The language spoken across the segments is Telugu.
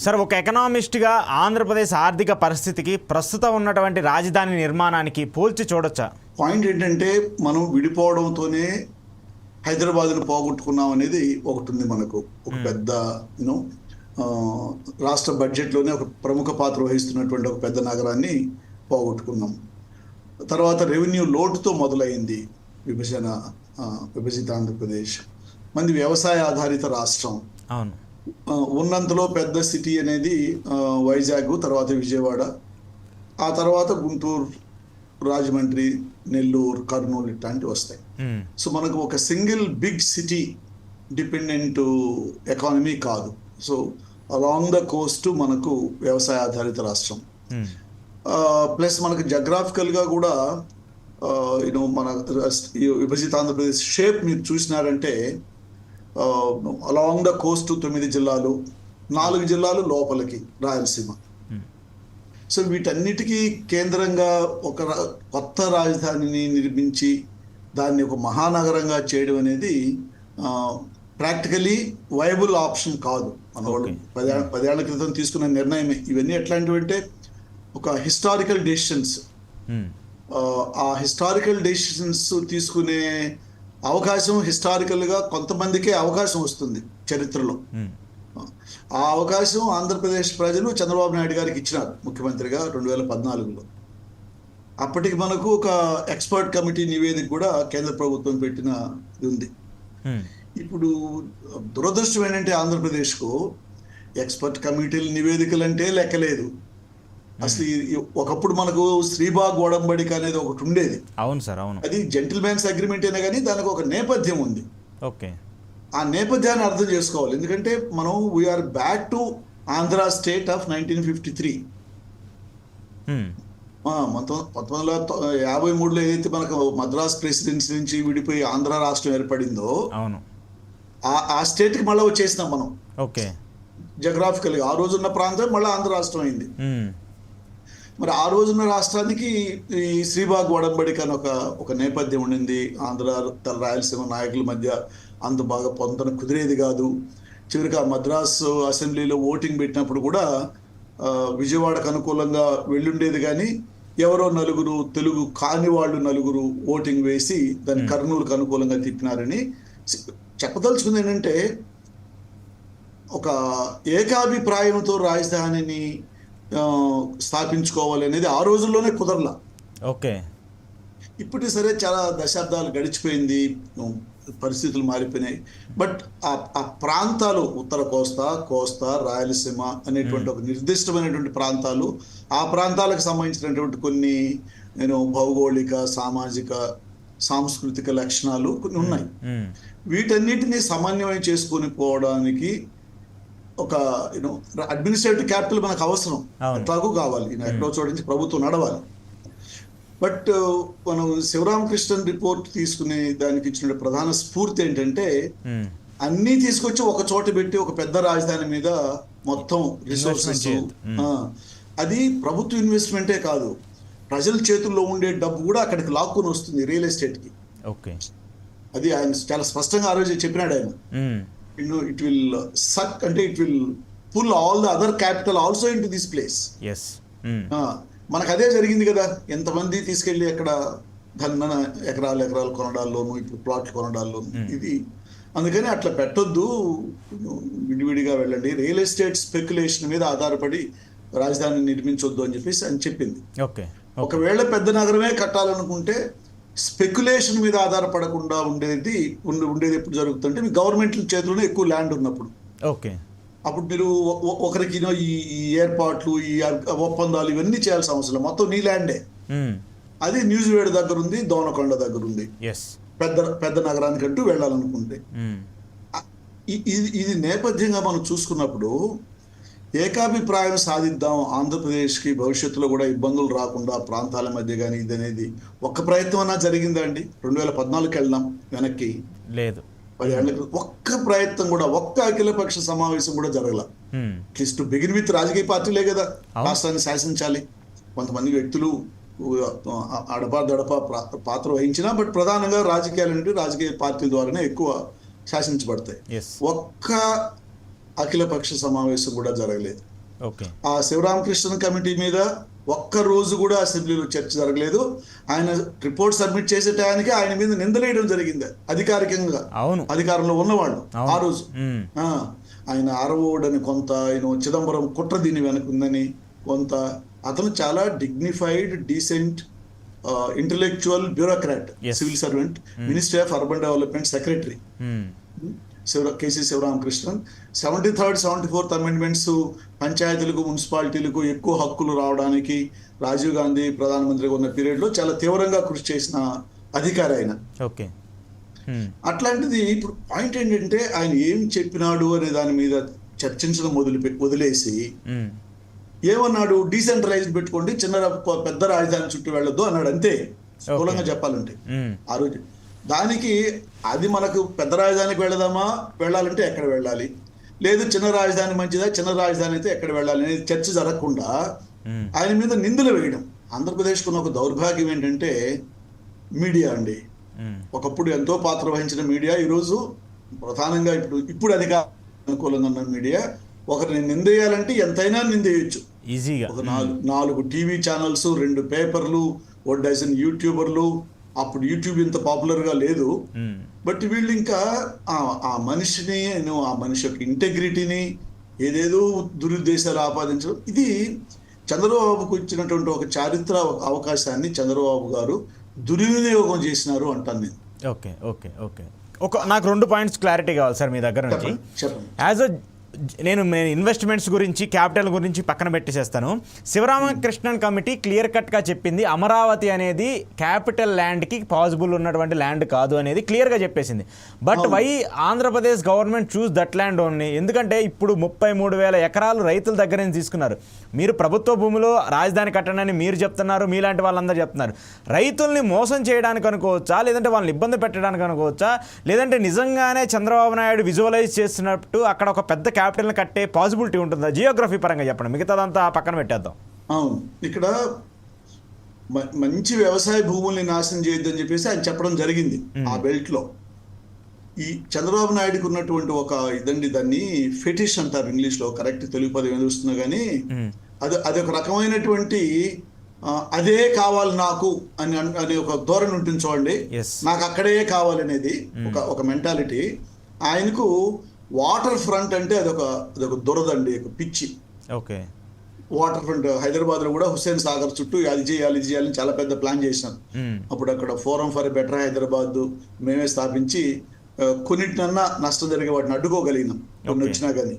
సార్, ఒక ఎకనామిస్ట్గా ఆంధ్రప్రదేశ్ ఆర్థిక పరిస్థితికి ప్రస్తుతం ఉన్నటువంటి రాజధాని నిర్మాణానికి పోల్చి చూడొచ్చా? పాయింట్ ఏంటంటే మనం విడిపోవడంతోనే హైదరాబాద్ను పోగొట్టుకున్నాం అనేది ఒకటి ఉంది. మనకు ఒక పెద్ద రాష్ట్ర బడ్జెట్లోనే ఒక ప్రముఖ పాత్ర వహిస్తున్నటువంటి ఒక పెద్ద నగరాన్ని పోగొట్టుకున్నాం. తర్వాత రెవెన్యూ లోటుతో మొదలైంది విభజిత ఆంధ్రప్రదేశ్. మంది వ్యవసాయ ఆధారిత రాష్ట్రం. అవును. ఉన్నంతలో పెద్ద సిటీ అనేది వైజాగ్, తర్వాత విజయవాడ, ఆ తర్వాత గుంటూరు, రాజమండ్రి, నెల్లూరు, కర్నూలు ఇట్లాంటివి వస్తాయి. సో మనకు ఒక single big city dependent economy కాదు. సో అలాంగ్ ద కోస్ట్ మనకు వ్యవసాయ ఆధారిత రాష్ట్రం. ప్లస్ మనకు జగ్రాఫికల్గా కూడా మన విభజిత ఆంధ్రప్రదేశ్ షేప్ మీరు చూసినారంటే అలాంగ్ ద కోస్ట్ 9 జిల్లాలు, 4 జిల్లాలు లోపలికి రాయలసీమ. సో వీటన్నిటికీ కేంద్రంగా ఒక కొత్త రాజధానిని నిర్మించి దాన్ని ఒక మహానగరంగా చేయడం అనేది ప్రాక్టికలీ వైబుల్ ఆప్షన్ కాదు. మన వాళ్ళు 10 ఏళ్ల క్రితం తీసుకున్న నిర్ణయమే. ఇవన్నీ ఎట్లాంటివి అంటే ఒక హిస్టారికల్ డెసిషన్స్. ఆ హిస్టారికల్ డెసిషన్స్ తీసుకునే అవకాశం హిస్టారికల్గా కొంతమందికే అవకాశం వస్తుంది చరిత్రలో. ఆ అవకాశం ఆంధ్రప్రదేశ్ ప్రజలు చంద్రబాబు నాయుడు గారికి ఇచ్చినారు ముఖ్యమంత్రిగా 2014లో. అప్పటికి మనకు ఒక ఎక్స్పర్ట్ కమిటీ నివేదిక కూడా కేంద్ర ప్రభుత్వం పెట్టిన ఉంది. ఇప్పుడు దురదృష్టం ఏంటంటే ఆంధ్రప్రదేశ్కు ఎక్స్పర్ట్ కమిటీల నివేదికలు అంటే లెక్కలేదు. అసలు ఒకప్పుడు మనకు శ్రీబాగ్ ఒడంబడిక అనేది ఒకటి ఉండేది. అవును సార్, అవును. అది జెంటిల్మెన్స్ అగ్రిమెంట్ అయినా కానీ దానికి ఒక నేపథ్యం ఉంది. ఓకే. ఆ నేపథ్యాన్ని అర్థం చేసుకోవాలి. ఎందుకంటే మనం we are back to Andhra state of 1953. 1953లో ఏదైతే మనకు మద్రాస్ ప్రెసిడెన్సీ నుంచి విడిపోయి ఆంధ్ర రాష్ట్రం ఏర్పడిందో అవును, ఆ స్టేట్కి మళ్ళీ వచ్చేసినాం మనం. ఓకే. జగ్రాఫికల్గా ఆ రోజున్న ప్రాంతం మళ్ళీ ఆంధ్ర రాష్ట్రం అయింది. మరి ఆ రోజున్న రాష్ట్రానికి ఈ శ్రీబాగ్ ఒడంబడిక అని ఒక నేపథ్యం ఉండింది. ఆంధ్ర రాయలసీమ నాయకుల మధ్య అంత బాగా పొందన కుదిరేది కాదు. చివరికి ఆ మద్రాసు అసెంబ్లీలో ఓటింగ్ పెట్టినప్పుడు కూడా విజయవాడకు అనుకూలంగా వెళ్ళుండేది, కానీ ఎవరో నలుగురు తెలుగు కాని వాళ్ళు నలుగురు ఓటింగ్ వేసి దాన్ని కర్నూలుకు అనుకూలంగా తిప్పినారని చెప్పదలుచుకుంది. ఏంటంటే ఒక ఏకాభిప్రాయంతో రాజధానిని స్థాపించుకోవాలి అనేది ఆ రోజుల్లోనే కుదరలా. ఓకే. ఇప్పటికీ సరే చాలా దశాబ్దాలు గడిచిపోయింది, పరిస్థితులు మారిపోయినాయి. బట్ ఆ ప్రాంతాలు ఉత్తర కోస్తా, రాయలసీమ అనేటువంటి ఒక నిర్దిష్టమైనటువంటి ప్రాంతాలు, ఆ ప్రాంతాలకు సంబంధించినటువంటి కొన్ని భౌగోళిక, సామాజిక, సాంస్కృతిక లక్షణాలు కొన్ని ఉన్నాయి. వీటన్నిటిని సమన్వయం చేసుకొని పోవడానికి ఒక అడ్మినిస్ట్రేటివ్ క్యాపిటల్ మనకు అవసరం, ఎట్లాగూ కావాలి. ఎక్కడో చోట నుంచి ప్రభుత్వం నడవాలి. బట్ మనం శివరామకృష్ణన్ రిపోర్ట్ తీసుకునే దానికి ఇచ్చిన ప్రధాన స్ఫూర్తి ఏంటంటే అన్నీ తీసుకొచ్చి ఒక చోట పెట్టి ఒక పెద్ద రాజధాని మీద మొత్తం రిసోర్సెస్, అది ప్రభుత్వ ఇన్వెస్ట్మెంటే కాదు, ప్రజల చేతుల్లో ఉండే డబ్బు కూడా అక్కడికి లాక్కుని వస్తుంది రియల్ ఎస్టేట్కి. ఓకే. అది ఆయన చాలా స్పష్టంగా ఆ రోజు చెప్పినాడు ఆయన. It will suck, అంటే it will pull all the other capital also into this place. Yes. మనకు అదే జరిగింది కదా. ఎంతమంది తీసుకెళ్ళి అక్కడ ఎకరాలు కొనడాల్లోను, ఇప్పుడు ప్లాట్లు కొనడాల్లోను. ఇది అందుకని అట్లా పెట్టొద్దు, విడివిడిగా వెళ్ళండి, రియల్ ఎస్టేట్ స్పెక్యులేషన్ మీద ఆధారపడి రాజధాని నిర్మించొద్దు అని చెప్పేసి అని చెప్పింది. ఒకవేళ పెద్ద నగరమే కట్టాలనుకుంటే స్పెక్యులేషన్ మీద ఆధారపడకుండా ఉండేది ఎప్పుడు జరుగుతుంటే మీ గవర్నమెంట్ చేతిలోనే ఎక్కువ ల్యాండ్ ఉన్నప్పుడు. ఓకే. అప్పుడు మీరు ఒకరికి ఈ ఏర్పాట్లు, ఈ ఒప్పందాలు ఇవన్నీ చేయాల్సిన అవసరం, మొత్తం నీ ల్యాండే. అది న్యూజివేడ్ దగ్గర ఉంది, దోనకొండ దగ్గర ఉంది. పెద్ద నగరానికంటూ వెళ్ళాలనుకుంటే ఇది నేపథ్యంగా మనం చూసుకున్నప్పుడు ఏకాభిప్రాయం సాధిద్దాం, ఆంధ్రప్రదేశ్కి భవిష్యత్తులో కూడా ఇబ్బందులు రాకుండా ప్రాంతాల మధ్య కానీ ఇది అనేది ఒక్క ప్రయత్నం అన్నా జరిగిందా అండి? 2014కి వెళ్దాం వెనక్కి, లేదు 10 ఏళ్ళ క్రితం ఒక్క ప్రయత్నం కూడా, ఒక్క అఖిలపక్ష సమావేశం కూడా జరగల. అట్లీస్ట్ బిగిన్ విత్ రాజకీయ పార్టీలే కదా రాష్ట్రాన్ని శాసించాలి. కొంతమంది వ్యక్తులు అడపా పాత్ర వహించినా, బట్ ప్రధానంగా రాజకీయ పార్టీల ద్వారానే ఎక్కువ శాసించబడతాయి. ఒక్క అఖిలపక్ష సమావేశం కూడా జరగలేదు. ఓకే. ఆ శివరామకృష్ణన్ కమిటీ మీద ఒక్క రోజు కూడా అసెంబ్లీలో చర్చ జరగలేదు. ఆయన రిపోర్ట్ సబ్మిట్ చేసే టయానికి ఆయన మీద నిందలేయడం జరిగింది అధికారికంగా, అవును. అధికారంలో ఉన్నవాళ్ళు అవును. ఆ రోజు. ఆ, ఆయన అరవోడని కొంత, ఆయన చిదంబరం కుట్ర దీని వెనకుందని కొంత. అతను చాలా dignified, decent, intellectual bureaucrat, Yes. Civil servant, ministry of urban development secretary KC Sivaramakrishnan. 73rd, 74th amendments పంచాయతీలకు, మున్సిపాలిటీలకు ఎక్కువ హక్కులు రావడానికి రాజీవ్ గాంధీ ప్రధానమంత్రిగా ఉన్న పీరియడ్లో చాలా తీవ్రంగా కృషి చేసిన అధికారి ఆయన. ఓకే. అట్లాంటిది ఇప్పుడు పాయింట్ ఏంటంటే ఆయన ఏం చెప్పినాడు అనే దాని మీద చర్చించడం వదిలేసి ఏమన్నాడు, డీసెంట్రలైజ్డ్ పెట్టుకోండి, పెద్ద రాజధాని చుట్టూ వెళ్ళొద్దు అన్నాడు. అంతే, స్థూలంగా చెప్పాలంటే ఆ రోజు. దానికి అది మనకు పెద్ద రాజధానికి వెళ్ళాలంటే ఎక్కడ వెళ్ళాలి, లేదు చిన్న రాజధాని మంచిదా, చిన్న రాజధాని అయితే ఎక్కడ వెళ్ళాలి అనేది చర్చ జరగకుండా ఆయన మీద నిందలు వేయడం. ఆంధ్రప్రదేశ్కు ఉన్న ఒక దౌర్భాగ్యం ఏంటంటే మీడియా అండి. ఒకప్పుడు ఎంతో పాత్ర వహించిన మీడియా ఈరోజు ప్రధానంగా ఇప్పుడు అధికార అనుకూలంగా ఉన్న మీడియా ఒకరిని నిందేయాలంటే ఎంతైనా నిందేయచ్చు ఈజీగా. ఒక 4 టీవీ ఛానల్స్, 2 పేపర్లు, 1 డజన్ యూట్యూబర్లు. అప్పుడు యూట్యూబ్ ఇంత పాపులర్గా లేదు. బట్ వీళ్ళు ఇంకా ఆ మనిషిని, ఆ మనిషి యొక్క ఇంటెగ్రిటీని ఏదేదో దురుద్దేశాలు ఆపాదించడం. ఇది చంద్రబాబుకు ఇచ్చినటువంటి ఒక చారిత్ర అవకాశాన్ని చంద్రబాబు గారు దుర్వినియోగం చేసినారు అంటాను నేను. Okay okay okay. నాకు 2 పాయింట్స్ క్లారిటీ కావాలి సార్ మీ దగ్గర నుంచి. చెప్పండి. యాజ్ నేను ఇన్వెస్ట్మెంట్స్ గురించి, క్యాపిటల్ గురించి పక్కన పెట్టేసేస్తాను. శివరామకృష్ణన్ కమిటీ క్లియర్ కట్గా చెప్పింది అమరావతి అనేది క్యాపిటల్ ల్యాండ్కి పాసిబుల్ ఉన్నటువంటి ల్యాండ్ కాదు అనేది క్లియర్గా చెప్పేసింది. But why Andhra Pradesh government choose that land only? ఎందుకంటే ఇప్పుడు 33,000 ఎకరాలు రైతుల దగ్గర నుంచి తీసుకున్నారు. మీరు ప్రభుత్వ భూమిలో రాజధాని కట్టండి మీరు చెప్తున్నారు, మీలాంటి వాళ్ళందరూ చెప్తున్నారు. రైతుల్ని మోసం చేయడానికి అనుకోవచ్చా, లేదంటే వాళ్ళని ఇబ్బంది పెట్టడానికి అనుకోవచ్చా, లేదంటే నిజంగానే చంద్రబాబు నాయుడు విజువలైజ్ చేస్తున్నట్టు అక్కడ ఒక పెద్ద క్యాపిటల్ని కట్టే పాసిబిలిటీ ఉంటుందా? జియోగ్రఫీ పరంగా చెప్పండి, మిగతాదంతా పక్కన పెట్టేద్దాం. అవును, ఇక్కడ మంచి వ్యవసాయ భూముల్ని నాశనం చేయొద్దని చెప్పేసి ఆయన చెప్పడం జరిగింది ఆ బెల్ట్ లో. ఈ చంద్రబాబు నాయుడుకి ఉన్నటువంటి ఒక దాన్ని ఫెటిష్ అంటారు ఇంగ్లీష్ లో, కరెక్ట్ తెలుగు పదం ఏదో వస్తున్నా కానీ అది ఒక రకమైనటువంటి అదే కావాలి నాకు అనే ఒక ధోరణి ఉంటుంది చూడండి. నాకు అక్కడే కావాలనేది ఒక మెంటాలిటీ. ఆయనకు వాటర్ ఫ్రంట్ అంటే అదొక దురదండి, ఒక పిచ్చి. ఓకే. వాటర్ ఫ్రంట్ హైదరాబాద్ లో కూడా హుస్సేన్ సాగర్ చుట్టూ అది చేయాలని చాలా పెద్ద ప్లాన్ చేసినారు. అప్పుడు అక్కడ ఫోరం ఫర్ బెటర్ హైదరాబాద్ మేమే స్థాపించి కొన్నిటినన్నా నష్టం జరిగే వాటిని అడ్డుకోగలిగినాం కొన్ని వచ్చినా కానీ.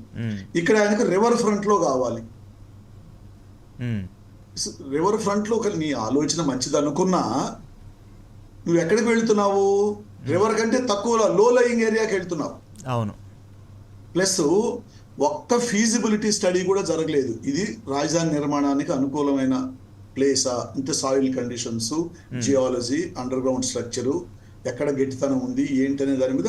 ఇక్కడ ఆయనకు రివర్ ఫ్రంట్ లో కావాలి. రివర్ ఫ్రంట్ లో నీ ఆలోచన మంచిది అనుకున్నా నువ్వు ఎక్కడికి వెళ్తున్నావు? రివర్ కంటే తక్కువ లో లయింగ్ ఏరియాకి వెళ్తున్నావు. అవును. ప్లస్ ఒక్క ఫీజిబిలిటీ స్టడీ కూడా జరగలేదు. ఇది రాజధాని నిర్మాణానికి అనుకూలమైన ప్లేసా, ఇంత soil conditions, geology, under ground structure, ఎక్కడ గట్టితనం ఉంది ఏంటనే దాని మీద